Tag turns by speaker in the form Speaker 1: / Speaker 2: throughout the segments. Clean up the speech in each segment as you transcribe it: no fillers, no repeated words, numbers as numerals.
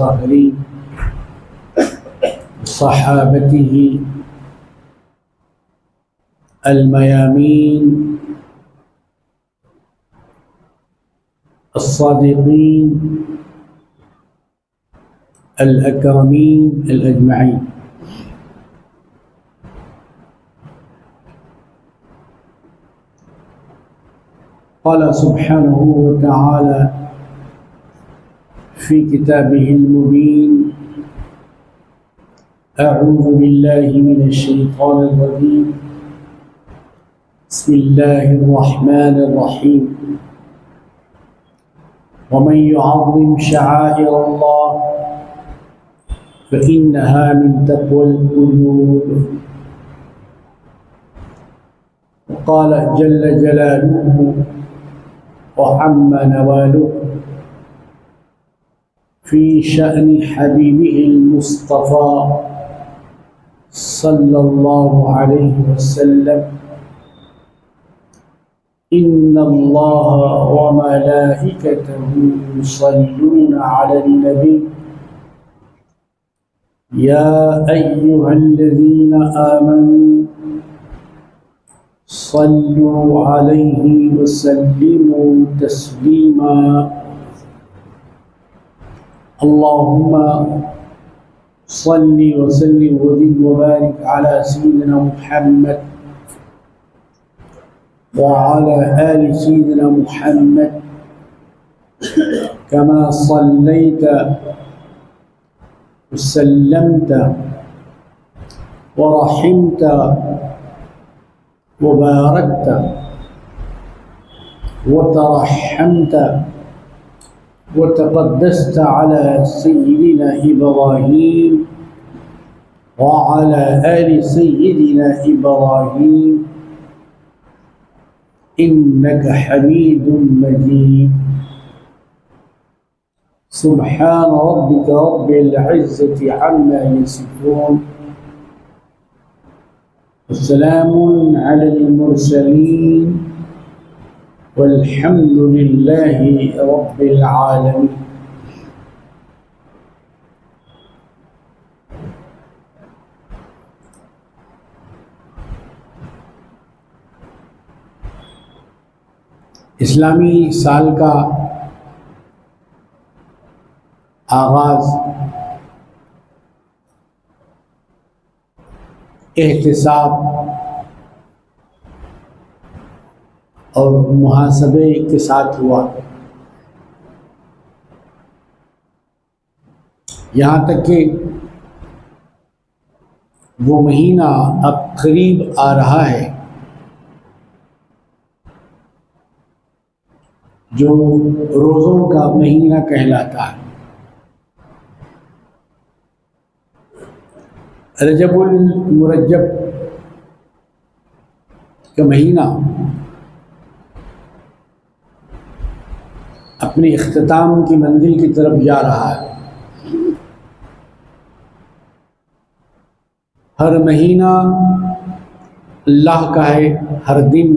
Speaker 1: الطاهرين صحابته الميامين الصادقين الأكرمين الأجمعين. قال سبحانه وتعالى في كتابه المبين: أعوذ بالله من الشيطان الرجيم، بسم الله الرحمن الرحيم. ومن يعظم شعائر الله فإنها من تقوى القلوب. وقال جل جلاله وعم نواله في شأن حبيبه المصطفى صلى الله عليه وسلم: إن الله وملائكته يصلون على النبي يا أيها الذين آمنوا صلوا عليه وسلموا تسليما. اللهم صل وسلم وزد وبارك على سيدنا محمد وعلى آل سيدنا محمد كما صليت وسلمت ورحمت وباركت وترحمت وتقدست على سيدنا إبراهيم وعلى آل سيدنا إبراهيم إنك حميد مجيد. سبحان ربك رب العزة عما يصفون وسلام على المرسلين والحمد لله رب العالمين. اسلامی سال کا آغاز احتساب اور محاسبے کے ساتھ ہوا. یہاں تک کہ وہ مہینہ اب قریب آ رہا ہے جو روزوں کا مہینہ کہلاتا ہے. رجب المرجب کا مہینہ اپنے اختتام کی منزل کی طرف جا رہا ہے. ہر مہینہ اللہ کا ہے، ہر دن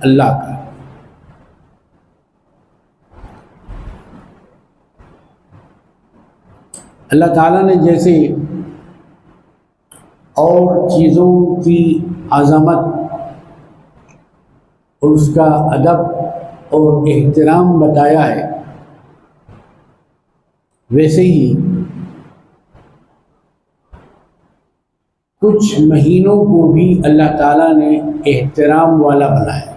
Speaker 1: اللہ کا ہے. اللہ تعالیٰ نے جیسے اور چیزوں کی عظمت اور اس کا ادب اور احترام بتایا ہے، ویسے ہی کچھ مہینوں کو بھی اللہ تعالیٰ نے احترام والا بنایا.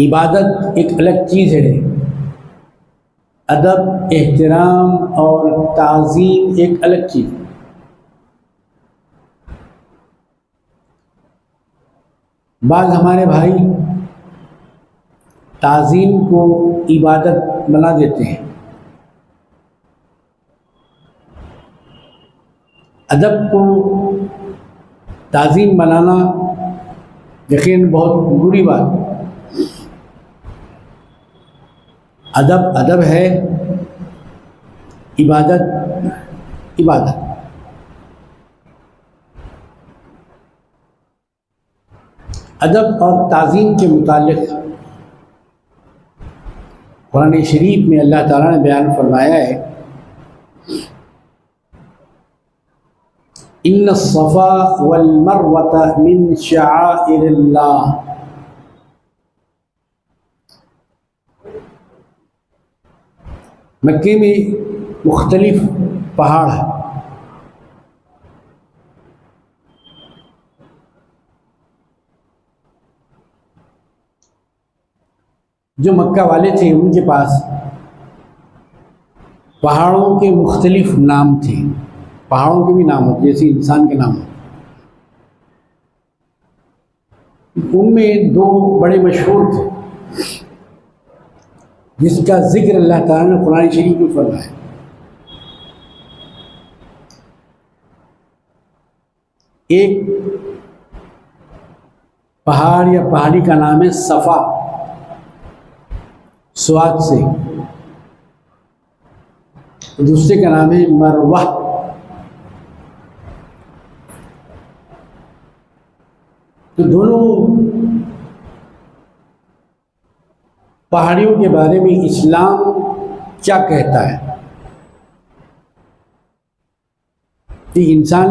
Speaker 1: عبادت ایک الگ چیز ہے، ادب، احترام اور تعظیم ایک الگ چیز ہے. بعض ہمارے بھائی تعظیم کو عبادت بنا دیتے ہیں. ادب کو تعظیم بنانا یقیناً بہت بری بات ہے. ادب ہے، عبادت عبادت. ادب اور تعظیم کے متعلق قرآن شریف میں اللہ تعالیٰ نے بیان فرمایا ہے ان الصفا والمروۃ من شعائر اللہ، مکے میں مختلف پہاڑ ہیں، جو مکہ والے تھے ان کے پاس پہاڑوں کے مختلف نام تھے، پہاڑوں کے بھی نام ہوتے جیسے انسان کے نام ہوتے، ان میں دو بڑے مشہور تھے جس کا ذکر اللہ تعالیٰ نے قرآن شریف میں فرمایا۔ ایک پہاڑ یا پہاڑی کا نام ہے صفا، سواد سے، دوسرے کا نام ہے مروہ۔ تو دونوں پہاڑیوں کے بارے میں اسلام کیا کہتا ہے کہ انسان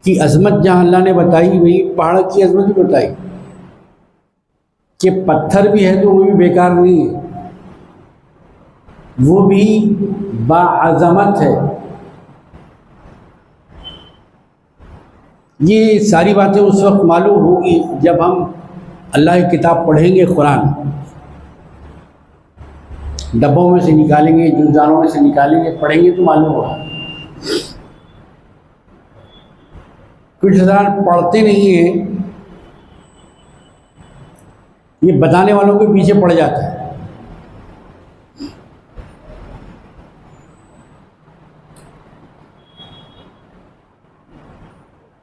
Speaker 1: کی عظمت جہاں اللہ نے بتائی وہی پہاڑ کی عظمت بھی بتائی کہ پتھر بھی ہے تو وہ بھی بیکار نہیں ہے، وہ بھی باعظمت ہے۔ یہ ساری باتیں اس وقت معلوم ہوگی جب ہم اللہ کی کتاب پڑھیں گے، قرآن ڈبوں میں سے نکالیں گے، جلدانوں میں سے نکالیں گے، پڑھیں گے تو معلوم ہوگا۔ کچھ حضرات پڑھتے نہیں ہیں، یہ بتانے والوں کے پیچھے پڑ جاتا ہے۔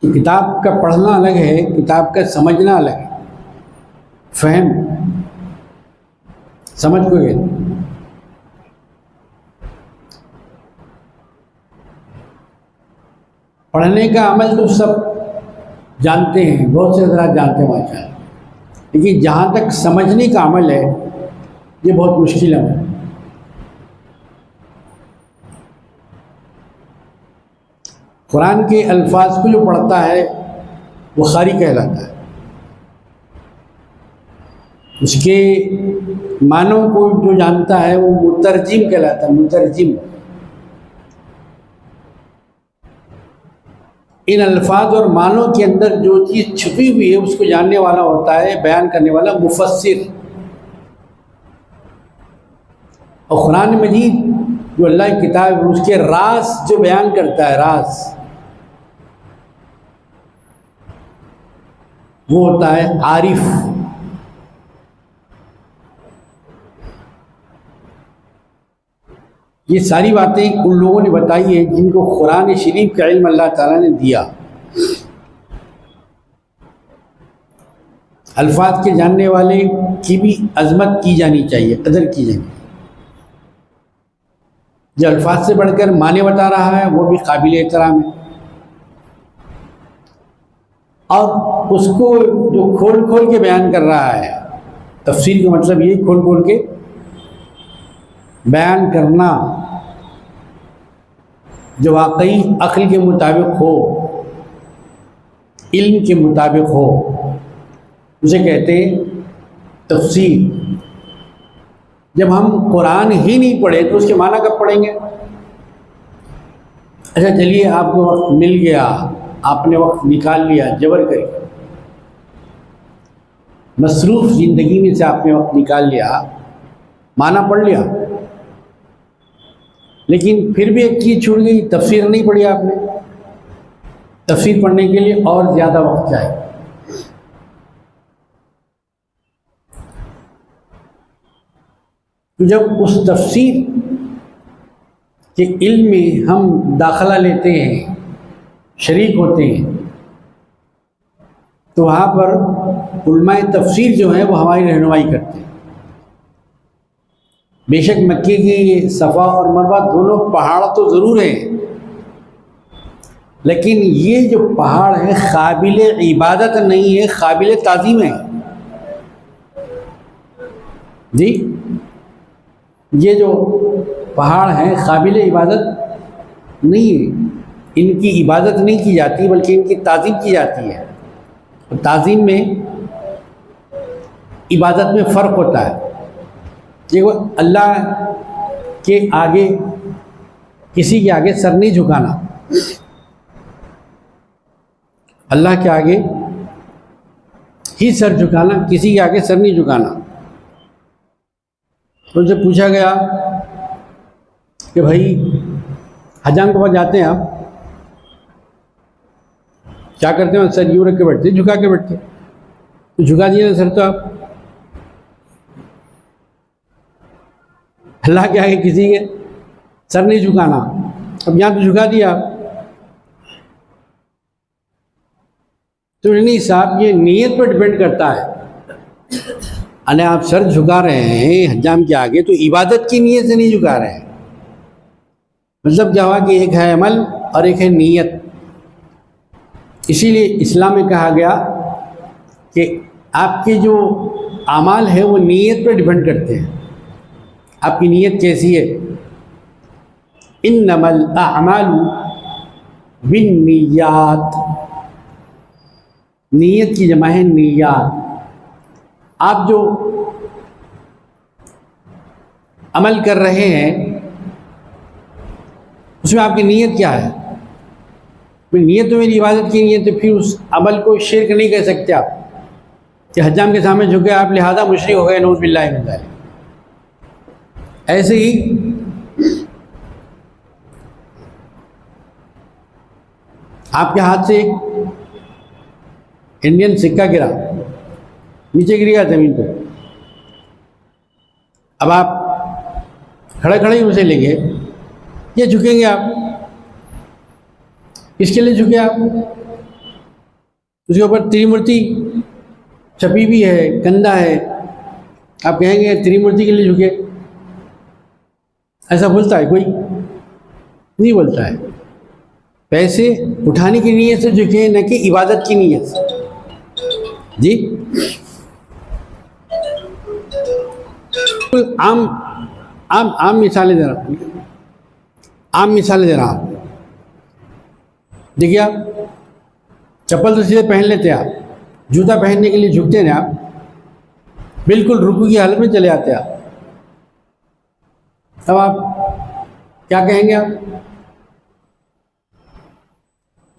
Speaker 1: کتاب کا پڑھنا الگ ہے، کتاب کا سمجھنا الگ ہے، فہم سمجھ کو گئے۔ پڑھنے کا عمل تو سب جانتے ہیں، بہت سے حضرات جانتے ہیں ماشاء اللہ، لیکن جہاں تک سمجھنے کا عمل ہے یہ بہت مشکل عمل ہے۔ قرآن کے الفاظ کو جو پڑھتا ہے وہ قاری کہلاتا ہے، اس کے معنوں کو جو جانتا ہے وہ مترجم کہلاتا ہے، مترجم۔ ان الفاظ اور معنوں کے اندر جو چیز چھپی ہوئی ہے اس کو جاننے والا ہوتا ہے، بیان کرنے والا مفسر۔ اور قرآن مجید جو اللہ کی کتاب ہے اس کے راز جو بیان کرتا ہے، راز وہ ہوتا ہے عارف۔ یہ ساری باتیں ان لوگوں نے بتائی ہیں جن کو قرآن شریف کا علم اللہ تعالیٰ نے دیا۔ الفاظ کے جاننے والے کی بھی عظمت کی جانی چاہیے، قدر کی جانی چاہیے۔ جو الفاظ سے بڑھ کر معنی بتا رہا ہے وہ بھی قابل احترام ہے، اور اس کو جو کھول کھول کے بیان کر رہا ہے، تفسیر کا مطلب یہ کھول کھول کے بیان کرنا جو واقعی عقل کے مطابق ہو، علم کے مطابق ہو، اسے کہتے ہیں تفسیر۔ جب ہم قرآن ہی نہیں پڑھے تو اس کے معنی کب پڑھیں گے؟ اچھا چلیے، آپ کو وقت مل گیا، آپ نے وقت نکال لیا، جبر کری، مصروف زندگی میں سے آپ نے وقت نکال لیا، معنی پڑھ لیا، لیکن پھر بھی ایک چیز چھوٹ گئی، تفسیر نہیں پڑھی آپ نے۔ تفسیر پڑھنے کے لیے اور زیادہ وقت چاہیے۔ تو جب اس تفسیر کے علم میں ہم داخلہ لیتے ہیں، شریک ہوتے ہیں، تو وہاں پر علماء تفسیر جو ہیں وہ ہماری رہنمائی کرتے ہیں۔ بے شک مکے کی صفا اور مروہ دونوں پہاڑ تو ضرور ہیں، لیکن یہ جو پہاڑ ہے قابل عبادت نہیں ہے، قابل تعظیم ہے۔ جی یہ جو پہاڑ ہیں قابل عبادت نہیں ہے، ان کی عبادت نہیں کی جاتی بلکہ ان کی تعظیم کی جاتی ہے، اور تعظیم میں عبادت میں فرق ہوتا ہے۔ دیکھو اللہ کے آگے کسی کے آگے سر نہیں جھکانا، اللہ کے آگے ہی سر جھکانا، کسی کے آگے سر نہیں جھکانا۔ تو ان سے پوچھا گیا کہ بھائی حجام کے پاس جاتے ہیں آپ کیا کرتے ہیں؟ سر یوں رکھ کے بیٹھتے، جھکا کے بیٹھتے، تو جھکا دیا نا سر تو آپ اللہ کے آگے کسی کے سر نہیں جھکانا، اب یہاں تو جھکا دیا آپ۔ تو نہیں صاحب، یہ نیت پر ڈپینڈ کرتا ہے، یعنی آپ سر جھکا رہے ہیں حجام کے آگے تو عبادت کی نیت سے نہیں جھکا رہے ہیں۔ مطلب کیا ہوا کہ ایک ہے عمل اور ایک ہے نیت۔ اسی لیے اسلام میں کہا گیا کہ آپ کے جو اعمال ہے وہ نیت پر ڈپینڈ کرتے ہیں، آپ کی نیت کیسی ہے۔ انما الاعمال بالنیات، نیت کی جمع ہے نیات۔ آپ جو عمل کر رہے ہیں اس میں آپ کی نیت کیا ہے؟ نیت تو میری عبادت کی نیت ہے، پھر اس عمل کو شرک نہیں کہہ سکتے آپ کہ حجام کے سامنے جھکے آپ لہذا مشرک ہو گئے، نعوذ باللہ من ذالک۔ ایسے ہی آپ کے ہاتھ سے ایک انڈین سکہ گرا، نیچے گر گیا زمین پہ، اب آپ کھڑے کھڑے ہی اسے لیں گے یا جھکیں گے آپ؟ کس کے لیے جھکے آپ؟ اس کے اوپر تریمورتی چھپی بھی ہے، کندھا ہے، آپ کہیں گے تریمورتی کے لیے جھکے؟ ایسا بولتا ہے کوئی؟ نہیں بولتا ہے۔ پیسے اٹھانے کی نیت سے جھکے، نہ کہ عبادت کی نیت سے۔ جی عام مثالیں دے رہا ہوں، عام مثالیں دے رہا ہوں۔ دیکھیے آپ چپل تو سیدھے پہن لیتے آپ، جوتا پہننے کے لیے جھکتے ہیں آپ، بالکل رکوع کی حالت میں چلے آتے آپ، اب آپ کیا کہیں گے؟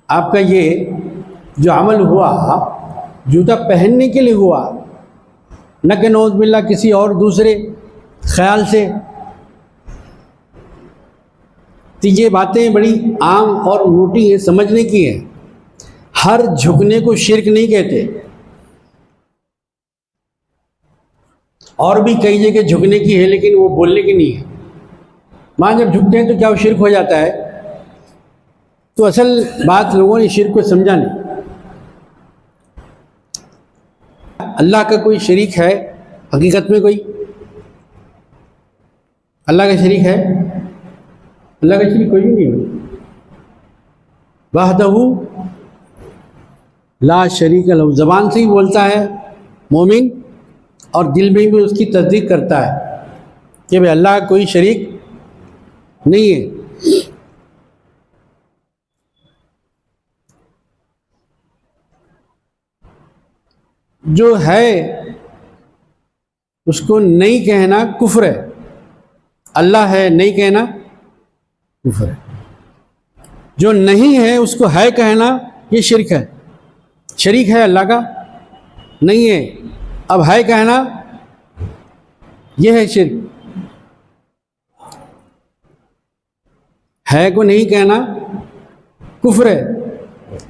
Speaker 1: آپ کا یہ جو عمل ہوا جوتا پہننے کے لیے ہوا، نہ کہ نعوذ باللہ کسی اور دوسرے خیال سے۔ تو یہ باتیں بڑی عام اور موٹی ہیں، سمجھنے کی ہیں۔ ہر جھکنے کو شرک نہیں کہتے، اور بھی کئی جگہ جھکنے کی ہے لیکن وہ بولنے کی نہیں ہے۔ ماں جب جھکتے ہیں تو کیا وہ شرک ہو جاتا ہے؟ تو اصل بات لوگوں نے شرک کو سمجھا نہیں۔ اللہ کا کوئی شریک ہے حقیقت میں؟ کوئی اللہ کا شریک ہے؟ اللہ کا شریک کوئی بھی نہیں ہے۔ وحدہ لا شریک لہ، زبان سے ہی بولتا ہے مومن اور دل میں بھی اس کی تصدیق کرتا ہے کہ بھئی اللہ کا کوئی شریک نہیں ہے۔ جو ہے اس کو نہیں کہنا کفر ہے، اللہ ہے نہیں کہنا کفر ہے۔ جو نہیں ہے اس کو ہے کہنا یہ شرک ہے۔ شریک ہے اللہ کا نہیں ہے، اب ہے کہنا یہ ہے شرک۔ ہے کو نہیں کہنا کفر ہے،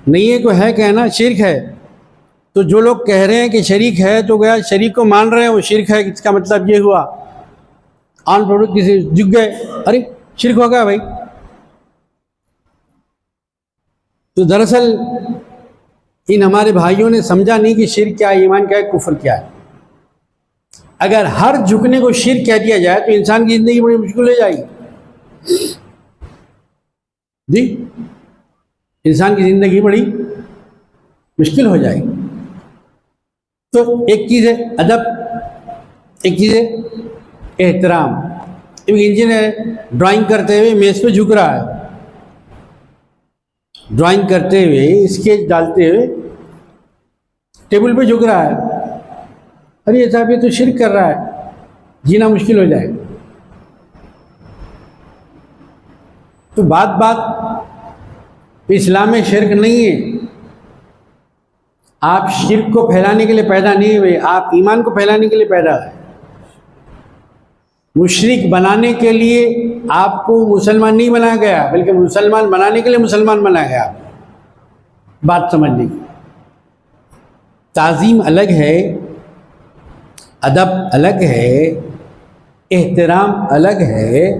Speaker 1: نہیں ہے کو ہے کہنا شرک ہے۔ تو جو لوگ کہہ رہے ہیں کہ شریک ہے تو گیا شریک کو مان رہے ہیں وہ شرک ہے، اس کا مطلب یہ ہوا آن پروڈکٹ کسی جھک گئے، ارے شرک ہو گیا بھائی۔ تو دراصل ان ہمارے بھائیوں نے سمجھا نہیں کہ شرک کیا ہے، ایمان کیا ہے، کفر کیا ہے۔ اگر ہر جھکنے کو شرک کہہ دیا جائے تو انسان کی زندگی بڑی مشکل ہو جائے گی۔ جی انسان کی زندگی بڑی مشکل ہو جائے گی۔ تو ایک چیز ہے ادب، ایک چیز ہے احترام۔ ایک انجینئر ڈرائنگ کرتے ہوئے میز پہ جھک رہا ہے، ڈرائنگ کرتے ہوئے اسکیچ ڈالتے ہوئے ٹیبل پہ جھک رہا ہے، ارے یہ صاحب یہ تو شرک کر رہا ہے، جینا مشکل ہو جائے گا۔ تو بات اسلام میں شرک نہیں ہے، آپ شرک کو پھیلانے کے لیے پیدا نہیں ہوئے، آپ ایمان کو پھیلانے کے لیے پیدا ہوئے۔ مشرک بنانے کے لیے آپ کو مسلمان نہیں بنایا گیا، بلکہ مسلمان بنانے کے لیے مسلمان بنایا گیا۔ بات سمجھنے کی، تعظیم الگ ہے، ادب الگ ہے، احترام الگ ہے،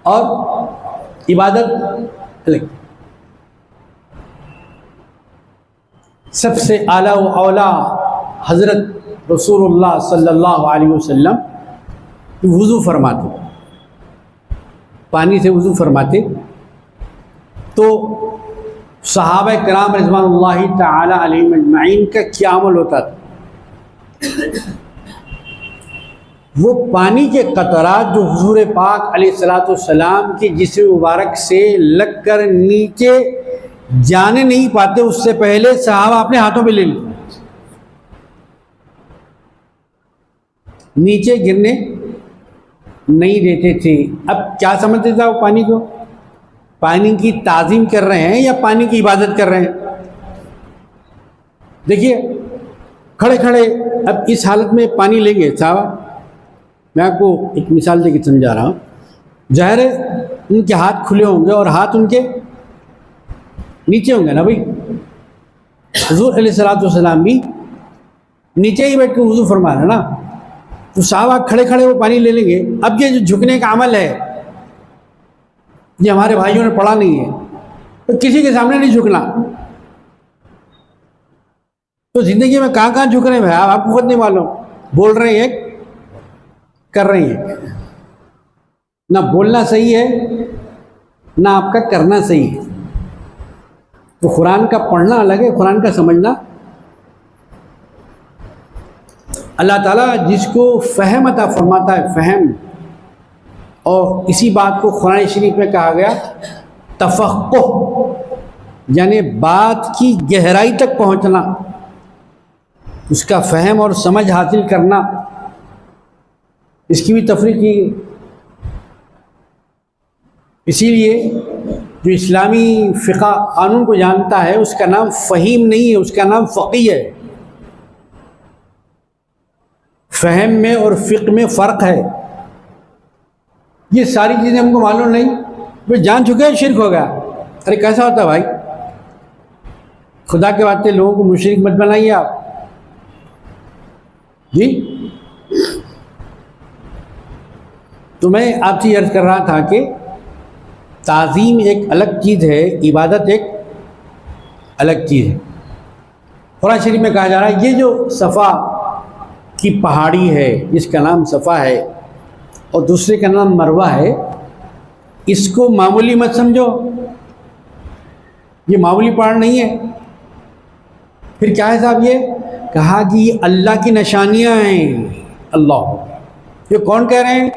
Speaker 1: اور عبادت الگ۔ سب سے اعلیٰ و اولیٰ حضرت رسول اللہ صلی اللہ علیہ وسلم وضو فرماتے، پانی سے وضو فرماتے، تو صحابہ کرام رضوان اللہ تعالی علیہم اجمعین کا کیا عمل ہوتا تھا؟ وہ پانی کے قطرات جو حضور پاک علیہ الصلوۃ والسلام کے جسم مبارک سے لگ کر نیچے جانے نہیں پاتے، اس سے پہلے صحابہ اپنے ہاتھوں پہ لے لیتے، نیچے گرنے نہیں دیتے تھے۔ اب کیا سمجھتے تھا وہ پانی کو؟ پانی کی تعظیم کر رہے ہیں یا پانی کی عبادت کر رہے ہیں؟ دیکھیے کھڑے کھڑے اب اس حالت میں پانی لیں گے صحابہ، میں آپ کو ایک مثال دے کے سمجھا رہا ہوں۔ ظاہر ہے ان کے ہاتھ کھلے ہوں گے اور ہاتھ ان کے نیچے ہوں گے نا بھائی۔ حضور علیہ الصلوۃ والسلام بھی نیچے ہی بیٹھ کے وضو فرما رہے ہیں نا، تو صحابہ کھڑے کھڑے وہ پانی لے لیں گے۔ اب یہ جو جھکنے کا عمل ہے یہ ہمارے بھائیوں نے پڑھا نہیں ہے، تو کسی کے سامنے نہیں جھکنا۔ تو زندگی میں کہاں کہاں جھک رہے ہیں بھائی، آپ کو خود نہیں معلوم، بول رہے ہیں کر رہے ہیں، نہ بولنا صحیح ہے نہ آپ کا کرنا صحیح ہے۔ تو قرآن کا پڑھنا الگ ہے، قرآن کا سمجھنا۔ اللہ تعالیٰ جس کو فہم عطا فرماتا ہے، فہم، اور اسی بات کو قرآن شریف میں کہا گیا تفقہ، یعنی بات کی گہرائی تک پہنچنا، اس کا فہم اور سمجھ حاصل کرنا، اس کی بھی تفریق کی گئی۔ اسی لیے جو اسلامی فقہ قانون کو جانتا ہے اس کا نام فہیم نہیں ہے، اس کا نام فقیہ ہے۔ فہم میں اور فقہ میں فرق ہے۔ یہ ساری چیزیں ہم کو معلوم نہیں، وہ جان چکے ہیں شرک ہو گیا۔ ارے کیسا ہوتا ہے بھائی؟ خدا کے واسطے لوگوں کو مشرک مت بنائیے آپ جی۔ تو میں آپ سے عرض کر رہا تھا کہ تعظیم ایک الگ چیز ہے، عبادت ایک الگ چیز ہے۔ قرآن شریف میں کہا جا رہا ہے یہ جو صفا کی پہاڑی ہے جس کا نام صفا ہے اور دوسرے کا نام مروہ ہے، اس کو معمولی مت سمجھو، یہ معمولی پہاڑ نہیں ہے۔ پھر کیا ہے صاحب؟ یہ کہا کہ یہ اللہ کی نشانیاں ہیں۔ اللہ، یہ کون کہہ رہے ہیں؟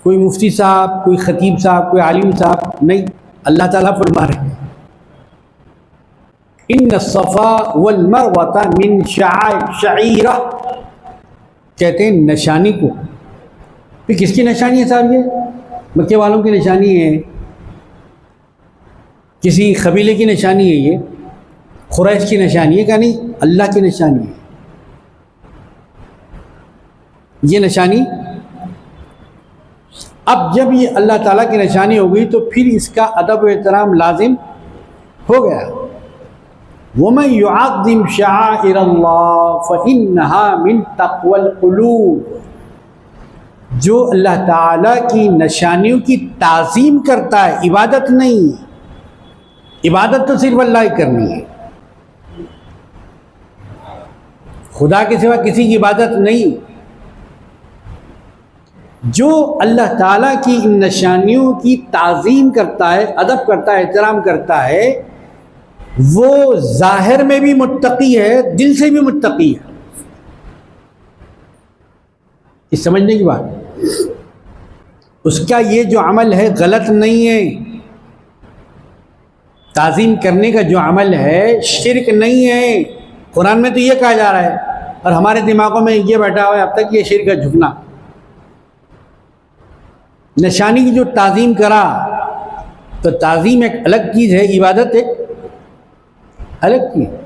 Speaker 1: کوئی مفتی صاحب، کوئی خطیب صاحب، کوئی عالم صاحب نہیں، اللہ تعالیٰ فرما رہے ہیں ان الصفا والمروہ من شعائر، کہتے ہیں نشانی کو۔ پھر کس کی نشانی ہے صاحب؟ یہ مکے والوں کی نشانی ہے، کسی قبیلے کی نشانی ہے، یہ قریش کی نشانی ہے کہ نہیں؟ اللہ کی نشانی ہے یہ نشانی۔ اب جب یہ اللہ تعالیٰ کی نشانی ہو گئی تو پھر اس کا ادب و احترام لازم ہو گیا۔ وَمَن يُعَظِّمْ شَعَائِرَ اللَّهِ فَإِنَّهَا مِن تَقْوَى الْقُلُوبِ، جو اللہ تعالیٰ کی نشانیوں کی تعظیم کرتا ہے، عبادت نہیں، عبادت تو صرف اللہ ہی کرنی ہے، خدا کے سوا کسی کی عبادت نہیں۔ جو اللہ تعالیٰ کی ان نشانیوں کی تعظیم کرتا ہے، ادب کرتا ہے، احترام کرتا ہے، وہ ظاہر میں بھی متقی ہے، دل سے بھی متقی ہے۔ یہ سمجھنے کی بات، اس کا یہ جو عمل ہے غلط نہیں ہے، تعظیم کرنے کا جو عمل ہے شرک نہیں ہے۔ قرآن میں تو یہ کہا جا رہا ہے، اور ہمارے دماغوں میں یہ بیٹھا ہوا ہے اب تک یہ شرک ہے، جھکنا۔ نشانی کی جو تعظیم کرا تو تعظیم ایک الگ چیز ہے، عبادت ایک الگ چیز ہے۔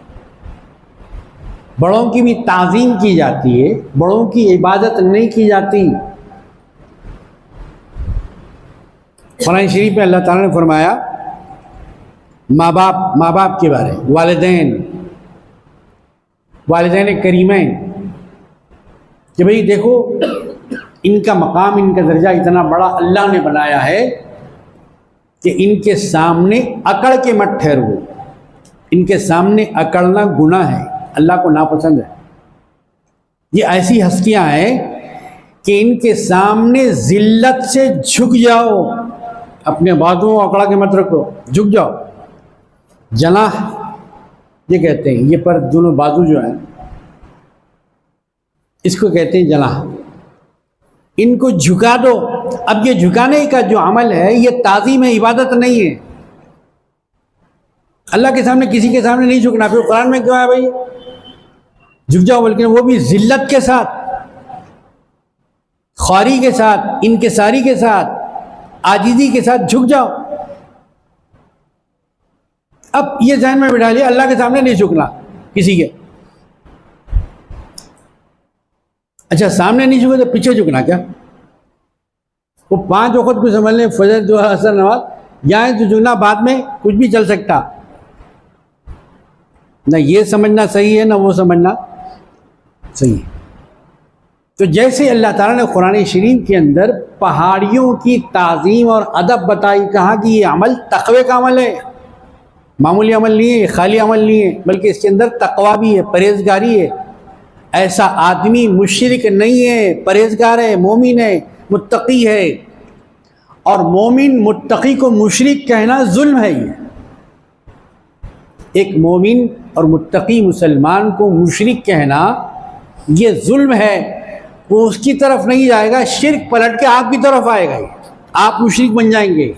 Speaker 1: بڑوں کی بھی تعظیم کی جاتی ہے، بڑوں کی عبادت نہیں کی جاتی۔ قرآن شریف میں اللہ تعالیٰ نے فرمایا ماں باپ کے بارے، والدین کریمین، کہ بھئی دیکھو ان کا مقام، ان کا درجہ اتنا بڑا اللہ نے بنایا ہے کہ ان کے سامنے اکڑ کے مت ٹھہرو، ان کے سامنے اکڑنا گناہ ہے، اللہ کو ناپسند ہے۔ یہ ایسی ہستیاں ہیں کہ ان کے سامنے ذلت سے جھک جاؤ، اپنے بازوؤں کو اکڑا کے مت رکھو، جھک جاؤ۔ جناح یہ کہتے ہیں، یہ پر دونوں بازو جو ہیں اس کو کہتے ہیں جناح، ان کو جھکا دو۔ اب یہ جھکانے کا جو عمل ہے یہ تعظیم ہے، عبادت نہیں ہے۔ اللہ کے سامنے کسی کے سامنے نہیں جھکنا۔ پھر قرآن میں کیوں ہے بھائی جھک جاؤ، بلکہ وہ بھی ذلت کے ساتھ، خواری کے ساتھ، انکساری کے ساتھ، عاجزی کے ساتھ جھک جاؤ۔ اب یہ ذہن میں بٹھا لیا اللہ کے سامنے نہیں جھکنا کسی کے۔ اچھا سامنے نہیں جھکے تو پیچھے جھکنا کیا؟ وہ 5 وقت کو سمجھ لیں، فجر جو عصر نماز، یہاں تو جھکنا بعد میں کچھ بھی چل سکتا۔ نہ یہ سمجھنا صحیح ہے نہ وہ سمجھنا صحیح ہے۔ تو جیسے اللہ تعالیٰ نے قرآن شریف کے اندر پہاڑیوں کی تعظیم اور ادب بتائی، کہا کہ یہ عمل تقوی کا عمل ہے، معمولی عمل نہیں ہے، خالی عمل نہیں ہے، بلکہ اس کے اندر تقوی بھی ہے، پرہیزگاری ہے۔ ایسا آدمی مشرک نہیں ہے، پرہیزگار ہے، مومن ہے، متقی ہے۔ اور مومن متقی کو مشرک کہنا ظلم ہے۔ یہ ایک مومن اور متقی مسلمان کو مشرک کہنا یہ ظلم ہے۔ وہ اس کی طرف نہیں جائے گا، شرک پلٹ کے آپ کی طرف آئے گا، آپ مشرک بن جائیں گے۔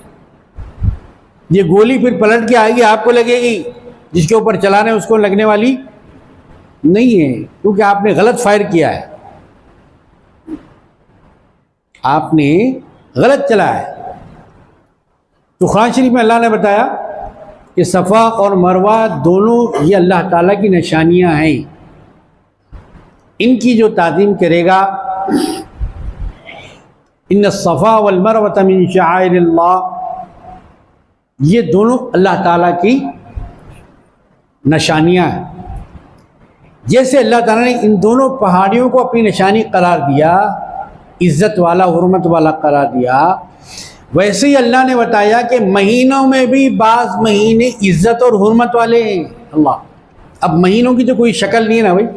Speaker 1: یہ گولی پھر پلٹ کے آئے گی، آپ کو لگے گی، جس کے اوپر چلانے اس کو لگنے والی نہیں ہے، کیونکہ آپ نے غلط فائر کیا ہے، آپ نے غلط چلایا ہے۔ تو قرآن شریف میں اللہ نے بتایا کہ صفا اور مروہ دونوں یہ اللہ تعالیٰ کی نشانیاں ہیں، ان کی جو تعظیم کرے گا، ان الصفا والمروۃ من شعائر اللہ، یہ دونوں اللہ تعالیٰ کی نشانیاں ہیں۔ جیسے اللہ تعالیٰ نے ان دونوں پہاڑیوں کو اپنی نشانی قرار دیا، عزت والا، حرمت والا قرار دیا، ویسے ہی اللہ نے بتایا کہ مہینوں میں بھی بعض مہینے عزت اور حرمت والے ہیں۔ اللہ، اب مہینوں کی تو کوئی شکل نہیں ہے نا بھائی،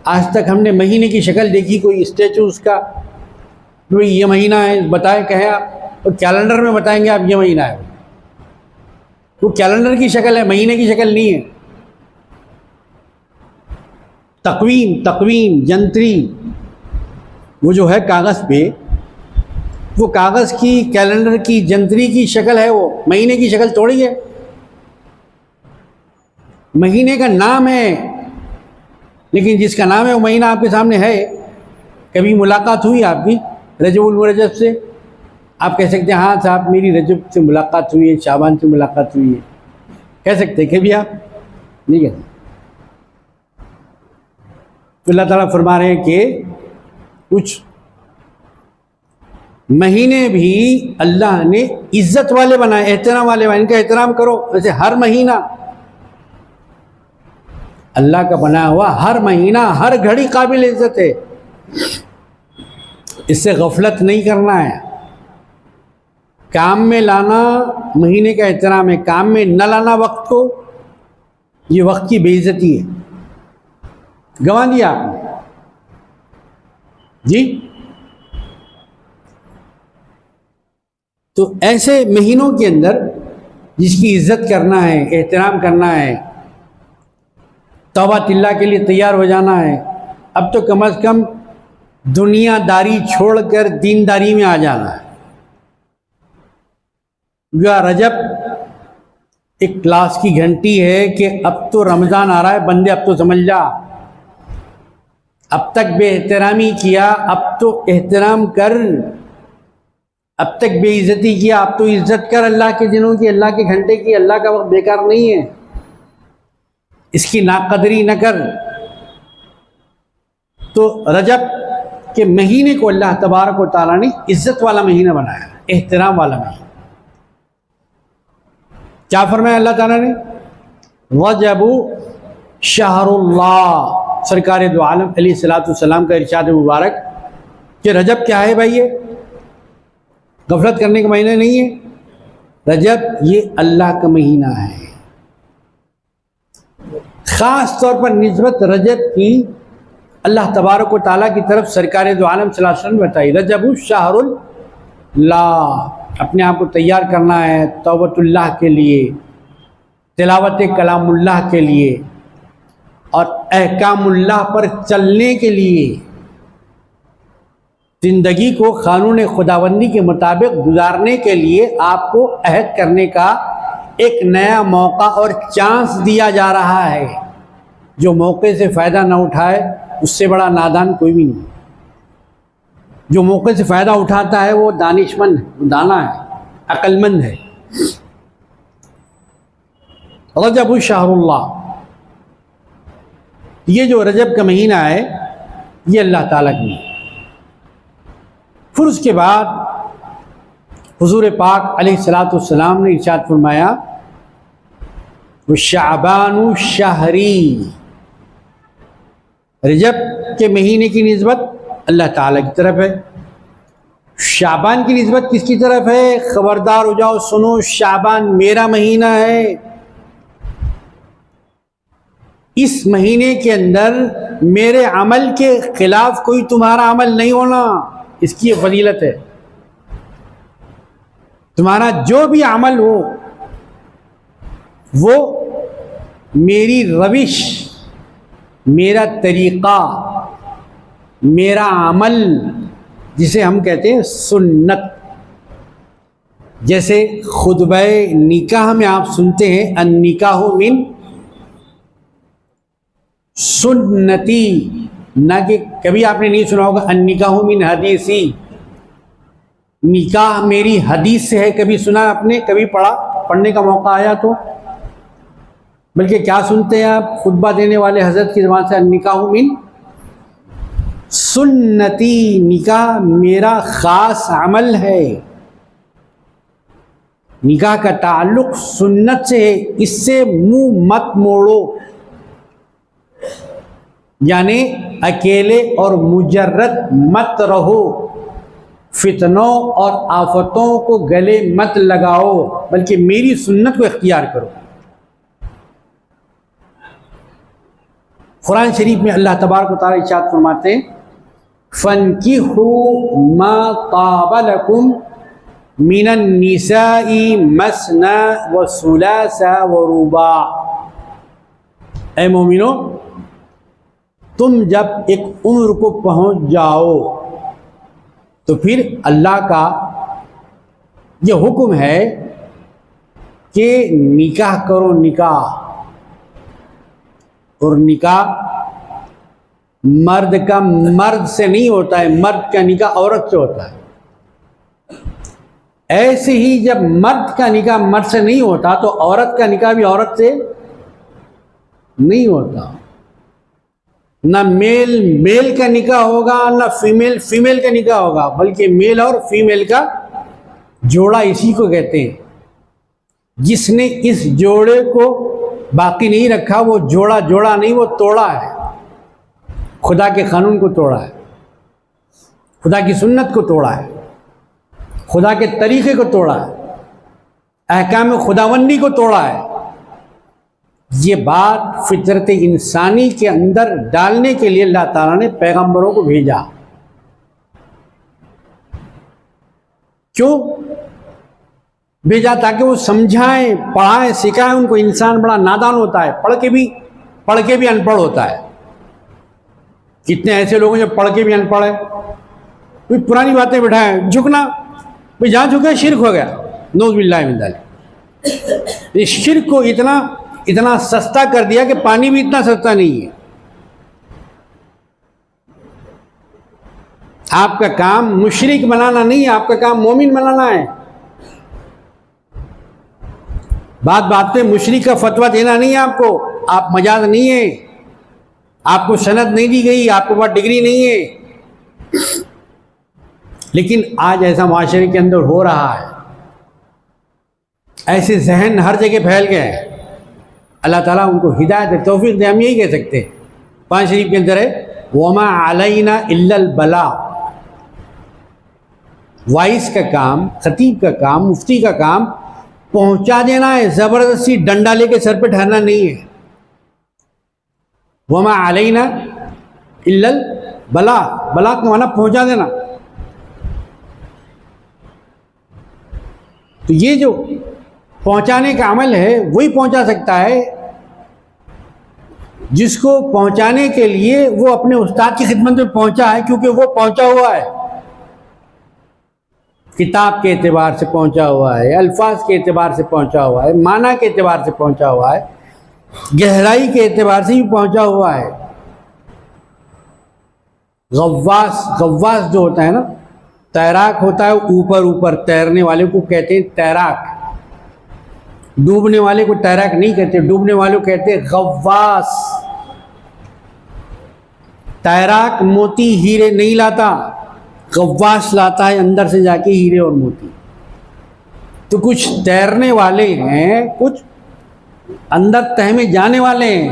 Speaker 1: آج تک ہم نے مہینے کی شکل دیکھی کوئی اسٹیچو اس کا، بھائی یہ مہینہ ہے بتائیں، کہیں آپ، اور کیلنڈر میں بتائیں گے آپ یہ مہینہ ہے، وہ کیلنڈر کی شکل ہے، مہینے کی شکل نہیں ہے۔ تقویم جنتری وہ جو ہے کاغذ پہ، وہ کاغذ کی، کیلنڈر کی، جنتری کی شکل ہے، وہ مہینے کی شکل تھوڑی ہے۔ مہینے کا نام ہے، لیکن جس کا نام ہے وہ مہینہ آپ کے سامنے ہے۔ کبھی ملاقات ہوئی آپ کی رجب المرجب سے، آپ کہہ سکتے ہیں ہاں صاحب میری رجب سے ملاقات ہوئی ہے، شعبان سے ملاقات ہوئی ہے، کہہ سکتے ہیں کبھی آپ نہیں کہتے۔ تو اللہ تعالیٰ فرما رہے ہیں کہ کچھ مہینے بھی اللہ نے عزت والے بنائے، احترام والے بنائے، ان کا احترام کرو۔ ویسے ہر مہینہ اللہ کا بنایا ہوا، ہر مہینہ ہر گھڑی قابل عزت ہے، اس سے غفلت نہیں کرنا ہے۔ کام میں لانا مہینے کا احترام ہے، کام میں نہ لانا وقت کو، یہ وقت کی بے عزتی ہے، گنوا دیا آپ نے جی۔ تو ایسے مہینوں کے اندر جس کی عزت کرنا ہے، احترام کرنا ہے، توبہ اللہ کے لیے تیار ہو جانا ہے، اب تو کم از کم دنیا داری چھوڑ کر دینداری میں آ جانا ہے. رجب ایک کلاس کی گھنٹی ہے کہ اب تو رمضان آ رہا ہے بندے، اب تو سمجھ جا، اب تک بے احترامی کیا اب تو احترام کر، اب تک بے عزتی کیا اب تو عزت کر اللہ کے دنوں کی، اللہ کے گھنٹے کی. اللہ کا وقت بیکار نہیں ہے، اس کی ناقدری نہ کر. تو رجب کے مہینے کو اللہ تبارک و تعالیٰ نے عزت والا مہینہ بنایا، احترام والا مہینہ. کیا فرمایا اللہ تعالیٰ نے؟ رجب شہر اللہ. سرکار دو عالم علیہ الصلوۃ والسلام کا ارشاد مبارک کہ رجب کیا ہے بھائی؟ یہ غفلت کرنے کا مہینہ نہیں ہے. رجب یہ اللہ کا مہینہ ہے. خاص طور پر نسبت رجب کی اللہ تبارک و تعالیٰ کی طرف سرکار دو عالم صلی اللہ علیہ وسلم نے بتائی. رجب شہر اللہ. اپنے آپ کو تیار کرنا ہے توبۃ اللہ کے لیے، تلاوت کلام اللہ کے لیے، اور احکام اللہ پر چلنے کے لیے. زندگی کو قانون خداوندی کے مطابق گزارنے کے لیے آپ کو عہد کرنے کا ایک نیا موقع اور چانس دیا جا رہا ہے. جو موقع سے فائدہ نہ اٹھائے اس سے بڑا نادان کوئی بھی نہیں. جو موقع سے فائدہ اٹھاتا ہے وہ دانشمند ہے، دانا ہے، عقل مند ہے. رجب شہر اللہ. یہ جو رجب کا مہینہ ہے یہ اللہ تعالیٰ کی ہے. پھر اس کے بعد حضور پاک علیہ الصلوۃ والسلام نے ارشاد فرمایا شعبان شہری. رجب کے مہینے کی نسبت اللہ تعالیٰ کی طرف ہے. شعبان کی نسبت کس کی طرف ہے؟ خبردار ہو جاؤ، سنو، شعبان میرا مہینہ ہے. اس مہینے کے اندر میرے عمل کے خلاف کوئی تمہارا عمل نہیں ہونا. اس کی یہ فضیلت ہے. تمہارا جو بھی عمل ہو وہ میری روش، میرا طریقہ، میرا عمل، جسے ہم کہتے ہیں سنت. جیسے خطبہ نکاح میں آپ سنتے ہیں النکاح من سنتی، نہ کہ کبھی آپ نے نہیں سنا ہوگا النکاح من حدیثی، نکاح میری حدیث سے ہے. کبھی سنا آپ نے؟ کبھی پڑھنے کا موقع آیا تو؟ بلکہ کیا سنتے ہیں آپ خطبہ دینے والے حضرت کی زبان سے؟ النکاح من سنتی، نکاح میرا خاص عمل ہے. نکاح کا تعلق سنت سے ہے، اس سے منہ مت موڑو. یعنی اکیلے اور مجرد مت رہو، فتنوں اور آفتوں کو گلے مت لگاؤ، بلکہ میری سنت کو اختیار کرو. قرآن شریف میں اللہ تبارک و تعالیٰ ارشاد فرماتے ہیں فَانْكِحُوا مَا طَابَ لَكُمْ مِنَ النِّسَاءِ مَثْنَىٰ وَثُلَاثَ وَرُبَاعَ. اے مومنو، تم جب ایک عمر کو پہنچ جاؤ تو پھر اللہ کا یہ حکم ہے کہ نکاح کرو. نکاح، اور نکاح مرد کا مرد سے نہیں ہوتا ہے، مرد کا نکاح عورت سے ہوتا ہے. ایسے ہی جب مرد کا نکاح مرد سے نہیں ہوتا تو عورت کا نکاح بھی عورت سے نہیں ہوتا. نہ میل کا نکاح ہوگا، نہ فیمیل کا نکاح ہوگا، بلکہ میل اور فیمیل کا جوڑا اسی کو کہتے ہیں. جس نے اس جوڑے کو باقی نہیں رکھا وہ جوڑا نہیں، وہ توڑا ہے. خدا کے قانون کو توڑا ہے، خدا کی سنت کو توڑا ہے، خدا کے طریقے کو توڑا ہے، احکام خداوندی کو توڑا ہے. یہ بات فطرت انسانی کے اندر ڈالنے کے لیے اللہ تعالیٰ نے پیغمبروں کو بھیجا. کیوں بھیجا؟ تاکہ وہ سمجھائیں، پڑھائیں، سکھائیں ان کو. انسان بڑا نادان ہوتا ہے، پڑھ کے بھی ان پڑھ ہوتا ہے. کتنے ایسے لوگ ہیں جو پڑھ کے بھی ان پڑھ ہیں. کوئی پرانی باتیں بٹھائیں، جھکنا، بھائی جہاں جھکے شرک ہو گیا، نعوذ باللہ من ذالک۔ اس شرک کو اتنا سستا کر دیا کہ پانی بھی اتنا سستا نہیں ہے۔ آپ کا کام مشرک بنانا نہیں ہے، آپ کا کام مومن بنانا ہے۔ بات بات پہ مشرک کا فتویٰ دینا نہیں ہے آپ کو، آپ مجاز نہیں ہیں، آپ کو سند نہیں دی گئی، آپ کے پاس ڈگری نہیں ہے۔ لیکن آج ایسا معاشرے کے اندر ہو رہا ہے، ایسے ذہن ہر جگہ پھیل گئے ہیں۔ اللہ تعالیٰ ان کو ہدایت توفیق دے۔ ہم یہی کہہ سکتے ہیں، قرآن شریف کے اندر ہے وَمَا عَلَيْنَا إِلَّا الْبَلَاغُ۔ وائس کا کام، خطیب کا کام، مفتی کا کام پہنچا دینا ہے، زبردستی ڈنڈا لے کے سر پہ ٹھہرنا نہیں ہے۔ وَمَا عَلَيْنَا إِلَّا الْبَلَاغُ، بلاغ کا معنی پہنچا دینا۔ تو یہ جو پہنچانے کا عمل ہے وہی پہنچا سکتا ہے جس کو پہنچانے کے لیے وہ اپنے استاد کی خدمت میں پہنچا ہے، کیونکہ وہ پہنچا ہوا ہے، کتاب کے اعتبار سے پہنچا ہوا ہے، الفاظ کے اعتبار سے پہنچا ہوا ہے، معنی کے اعتبار سے پہنچا ہوا ہے، گہرائی کے اعتبار سے بھی پہنچا ہوا ہے۔ غواص جو ہوتا ہے نا، تیراک ہوتا ہے اوپر تیرنے والے کو کہتے ہیں تیراک، ڈوبنے والے کو تیراک نہیں کہتے، ڈوبنے والے کو کہتے ہیں غواص۔ تیراک موتی ہیرے نہیں لاتا، غواص لاتا ہے اندر سے جا کے ہیرے اور موتی۔ تو کچھ تیرنے والے ہیں، کچھ اندر تہ میں جانے والے ہیں،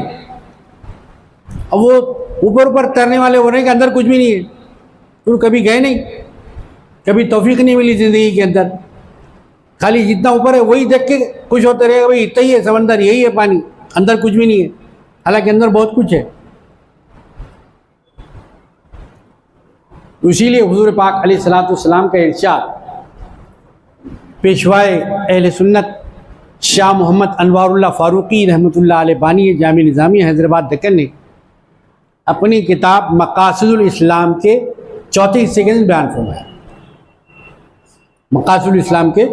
Speaker 1: اب وہ اوپر تیرنے والے ہو رہے ہیں کہ اندر کچھ بھی نہیں ہے، تو کبھی گئے نہیں، کبھی توفیق نہیں ملی زندگی کے اندر، خالی جتنا اوپر ہے وہی دیکھ کے خوش ہوتے رہے گا، بھائی اتنا ہی ہے سمندر، یہی ہے پانی، اندر کچھ بھی نہیں ہے، حالانکہ اندر بہت کچھ ہے۔ اسی لیے حضور پاک علیہ الصلوۃ والسلام کا ارشاد پیشوائے اہل سنت شاہ محمد انوار اللہ فاروقی رحمۃ اللہ علیہ بانی جامع نظامیہ حیدرآباد دکن نے اپنی کتاب مقاصد الاسلام کے چوتھے حصے کے اندر بیان فرمایا۔ مقاصد الاسلام کے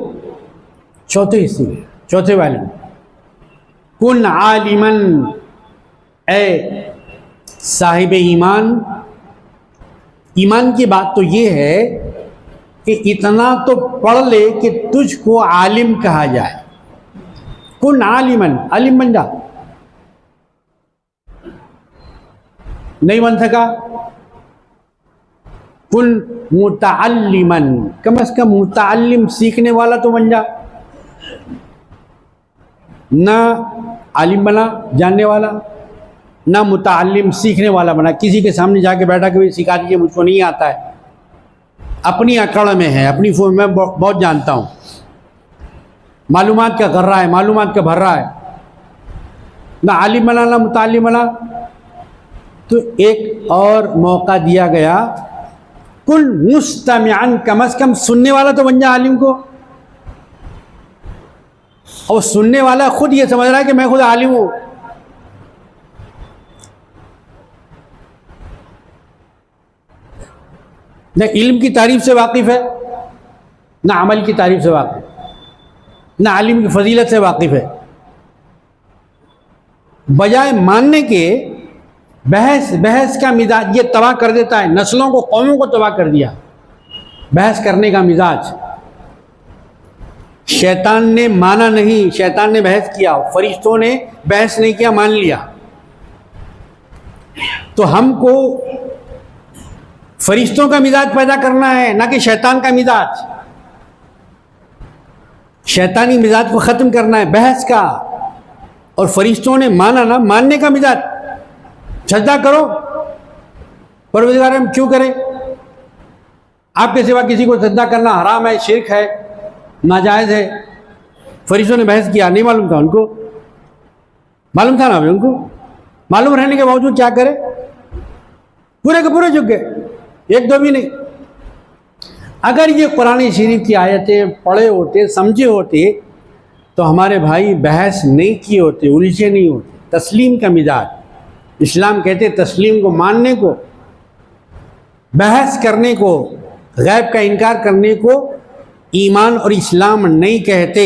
Speaker 1: چوتھے حصے میں، چوتھے والے میں، کن عالمن، اے صاحب ایمان۔ ایمان کی بات تو یہ ہے کہ اتنا تو پڑھ لے کہ تجھ کو عالم کہا جائے۔ کن عالمن، عالم بن جا، نہیں بن سکا کن متعلمن، کم از کم متعلم سیکھنے والا تو بن جا۔ نہ عالم بنا جاننے والا، نہ متعلم سیکھنے والا بنا، کسی کے سامنے جا کے بیٹھا کہ سکھا دیجیے مجھ کو نہیں آتا ہے، اپنی اکڑ میں ہے، اپنی فون میں بہت جانتا ہوں، معلومات کا کر رہا ہے، معلومات کا بھر رہا ہے، نہ عالم بنا نہ متعلم بنا۔ تو ایک اور موقع دیا گیا، کل مستمعن، کم از کم سننے والا تو بن جا عالم کو۔ اور سننے والا خود یہ سمجھ رہا ہے کہ میں خود عالم ہوں، نہ علم کی تعریف سے واقف ہے، نہ عمل کی تعریف سے واقف، نہ عالم کی فضیلت سے واقف ہے۔ بجائے ماننے کے بحث کا مزاج یہ تباہ کر دیتا ہے، نسلوں کو، قوموں کو تباہ کر دیا، بحث کرنے کا مزاج۔ شیطان نے مانا نہیں، شیطان نے بحث کیا، فرشتوں نے بحث نہیں کیا، مان لیا۔ تو ہم کو فرشتوں کا مزاج پیدا کرنا ہے، نہ کہ شیطان کا مزاج۔ شیطانی مزاج کو ختم کرنا ہے، بحث کا۔ اور فرشتوں نے مانا نہ، ماننے کا مزاج، سجدہ کرو، پروردگار ہم کیوں کریں؟ آپ کے سوا کسی کو سجدہ کرنا حرام ہے، شرک ہے، ناجائز ہے۔ فرشتوں نے بحث کیا، نہیں معلوم تھا ان کو، معلوم تھا نا ان کو، معلوم رہنے کے باوجود کیا کرے؟ پورے کے پورے جھک گئے، ایک دو بھی نہیں۔ اگر یہ قرآن شریف کی آیتیں پڑھے ہوتے، سمجھے ہوتے، تو ہمارے بھائی بحث نہیں کیے ہوتے، الجھے نہیں ہوتے۔ تسلیم کا مزاج، اسلام کہتے تسلیم کو، ماننے کو، بحث کرنے کو، غیب کا انکار کرنے کو ایمان اور اسلام نہیں کہتے.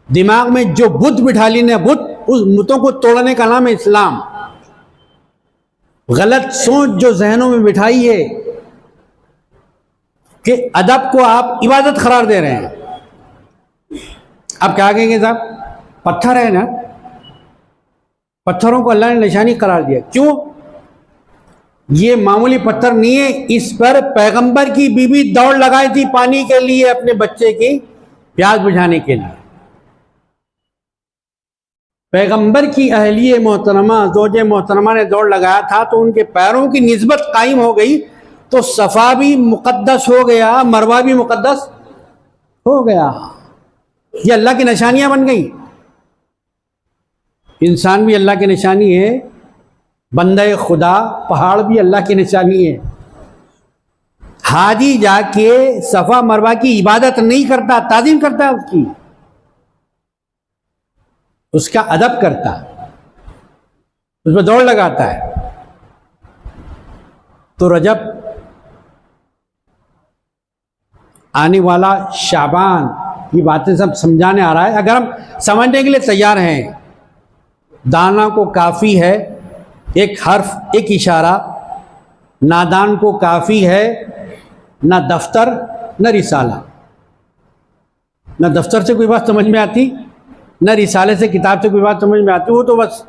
Speaker 1: دماغ میں جو بت بٹھا لینے اس بتوں کو توڑنے کا نام ہے اسلام. غلط سوچ جو ذہنوں میں بٹھائی ہے کہ ادب کو آپ عبادت قرار دے رہے ہیں. آپ کیا کہیں گے صاحب؟ پتھر ہے نا، پتھروں کو اللہ نے نشانی قرار دیا. کیوں؟ یہ معمولی پتھر نہیں ہے، اس پر پیغمبر کی بیوی دوڑ لگائی تھی پانی کے لیے اپنے بچے کی پیاس بجھانے کے لیے. پیغمبر کی اہلیہ محترمہ زوج محترمہ نے دوڑ لگایا تھا تو ان کے پیروں کی نسبت قائم ہو گئی، تو صفا بھی مقدس ہو گیا، مروہ بھی مقدس ہو گیا. یہ اللہ کی نشانیاں بن گئی. انسان بھی اللہ کی نشانی ہے، بندہ خدا پہاڑ بھی اللہ کی نشانی ہے. حاجی جا کے صفا مروہ کی عبادت نہیں کرتا، تعظیم کرتا ہے اس کی، اس کا ادب کرتا ہے، اس پہ دوڑ لگاتا ہے. تو رجب آنے والا شعبان یہ باتیں سب سمجھانے آ رہا ہے. اگر ہم سمجھنے کے لیے تیار ہیں، دانا کو کافی ہے ایک حرف ایک اشارہ، نادان کو کافی ہے نہ دفتر نہ رسالہ. نہ دفتر سے کوئی بات سمجھ میں آتی، نہ رسالے سے کتاب سے کوئی بات سمجھ میں آتی. وہ تو بس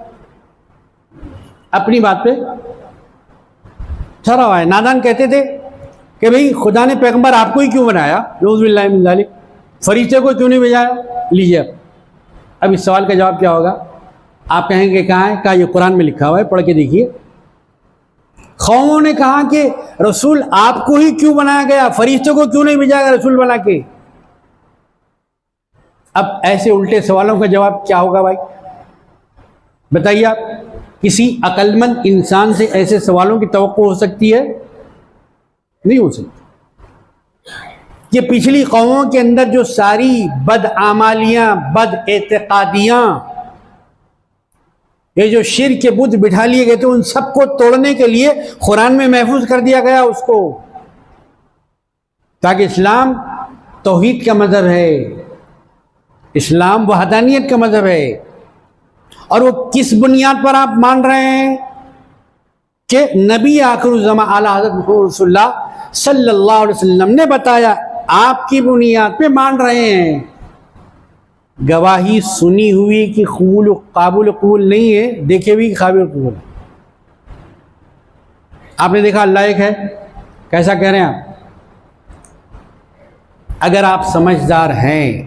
Speaker 1: اپنی بات پہ ٹھہرا ہوا ہے. نادان کہتے تھے کہ بھئی خدا نے پیغمبر آپ کو ہی کیوں بنایا، نعوذ باللہ من ذالک، فرشتے کو کیوں نہیں بھیجایا. لیجیے اب اس سوال کا جواب کیا ہوگا؟ آپ کہیں گے کہاں ہے؟ کہا یہ قرآن میں لکھا ہوا ہے، پڑھ کے دیکھیے. قوموں نے کہا کہ رسول آپ کو ہی کیوں بنایا گیا، فرشتوں کو کیوں نہیں بھیجا گیا رسول بنا کے. اب ایسے الٹے سوالوں کا جواب کیا ہوگا بھائی؟ بتائیے آپ. کسی عقل مند انسان سے ایسے سوالوں کی توقع ہو سکتی ہے؟ نہیں ہو سکتی. یہ پچھلی قوموں کے اندر جو ساری بدعمالیاں، بد اعتقادیاں، یہ جو شرک کے بت بٹھا لیے گئے تھے، ان سب کو توڑنے کے لیے قرآن میں محفوظ کر دیا گیا اس کو، تاکہ اسلام توحید کا مذہب ہے، اسلام وحدانیت کا مذہب ہے. اور وہ کس بنیاد پر آپ مان رہے ہیں؟ کہ نبی آخر الزمان اعلیٰ حضرت محمد رسول اللہ صلی اللہ علیہ وسلم نے بتایا، آپ کی بنیاد پہ مان رہے ہیں. گواہی سنی ہوئی کہ قابل قبول نہیں ہے، دیکھے ہوئی کہ قابل قبول ہے. آپ نے دیکھا اللہ ایک ہے، کیسا کہہ رہے ہیں آپ؟ اگر آپ سمجھدار ہیں،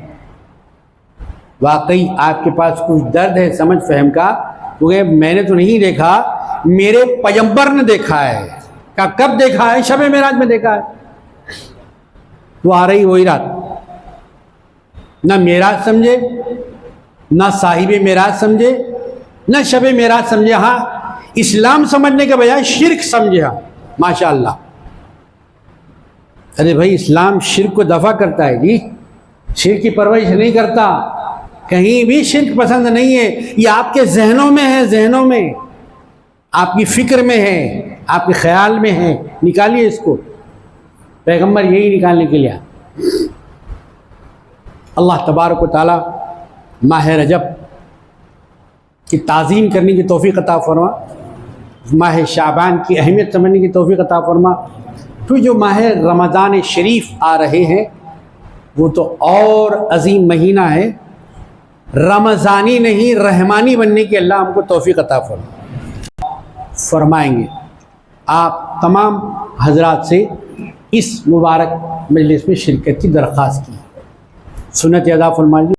Speaker 1: واقعی آپ کے پاس کچھ درد ہے سمجھ فہم کا، کیونکہ میں نے تو نہیں دیکھا، میرے پیغمبر نے دیکھا ہے. کہا کب دیکھا ہے؟ شب معراج میں دیکھا ہے. وہ آ رہی وہی رات، نہ معراج سمجھے، نہ صاحب معراج سمجھے، نہ شب معراج سمجھے. ہاں اسلام سمجھنے کے بجائے شرک سمجھے. ہاں ماشاءاللہ. ارے بھائی اسلام شرک کو دفع کرتا ہے جی، شرک کی پرورش نہیں کرتا. کہیں بھی شرک پسند نہیں ہے. یہ آپ کے ذہنوں میں ہے، ذہنوں میں، آپ کی فکر میں ہے، آپ کے خیال میں ہے. نکالیے اس کو. پیغمبر یہی نکالنے کے لیے. اللہ تبارک و تعالی ماہ رجب کی تعظیم کرنے کی توفیق عطا فرما، ماہ شعبان کی اہمیت سمجھنے کی توفیق عطا فرما. تو جو ماہ رمضان شریف آ رہے ہیں وہ تو اور عظیم مہینہ ہے. رمضانی نہیں رحمانی بننے کی اللہ ہم کو توفیق عطا فرمائیں گے. آپ تمام حضرات سے اس مبارک مجلس میں شرکت کی درخواست کی. سنت ادا فرمائیے.